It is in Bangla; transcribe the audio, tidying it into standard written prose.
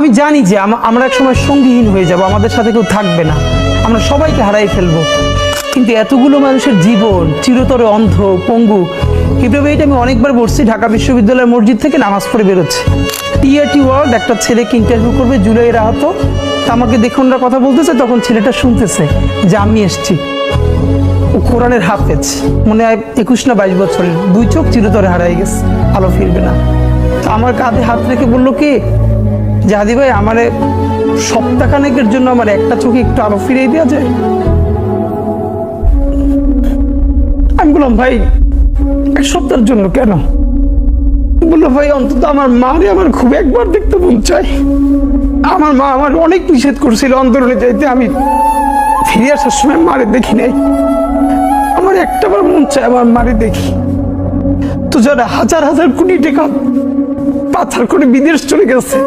আমি জানি যে আমরা এক সময় সঙ্গীহীন হয়ে যাব, আমাদের সাথে কেউ থাকবে না, আমরা সবাইকে হারাই ফেলবো। কিন্তু এতগুলো মানুষের জীবন চিরতরে অন্ধ পঙ্গু, কিভাবে এটা আমি অনেকবার বলছি। ঢাকা বিশ্ববিদ্যালয়ের মসজিদ থেকে নামাজ পড়ে বেরোচ্ছে, টিআরটি ওয়ার্ড একটা ছেলেকে ইন্টারভিউ করবে, জুলাইয়ের আহত। তা আমাকে দেখুন ওরা কথা বলতেছে, তখন ছেলেটা শুনতেছে যে আমি এসছি। ও কোরআনের হাফেজ, মনে হয় 21 না 22 বছরের, 2 চোখ চিরতরে হারাই গেছে, আলো ফিরবে না। তো আমার কাঁধে হাত রেখে বললো কি যে হাদি ভাই, আমারে সপ্তাহখানেকের জন্য আমার একটা চোখে একটু আলো ফিরিয়ে দেওয়া যায়। আমি বললাম ভাই 1 সপ্তাহের জন্য কেন? বললো ভাই অন্তত আমার মারে আমার খুব একবার দেখতে মন চাই। আমার মা আমার অনেক নিষেধ করছিল অন্তরণে যাইতে, আমি ফিরে আসার সময় মারে দেখি নাই। আমার একটাবার মন চায় আমার মারে দেখি। তো যারা হাজার হাজার কোটি টাকা পাচার করে বিদেশ চলে গেছে,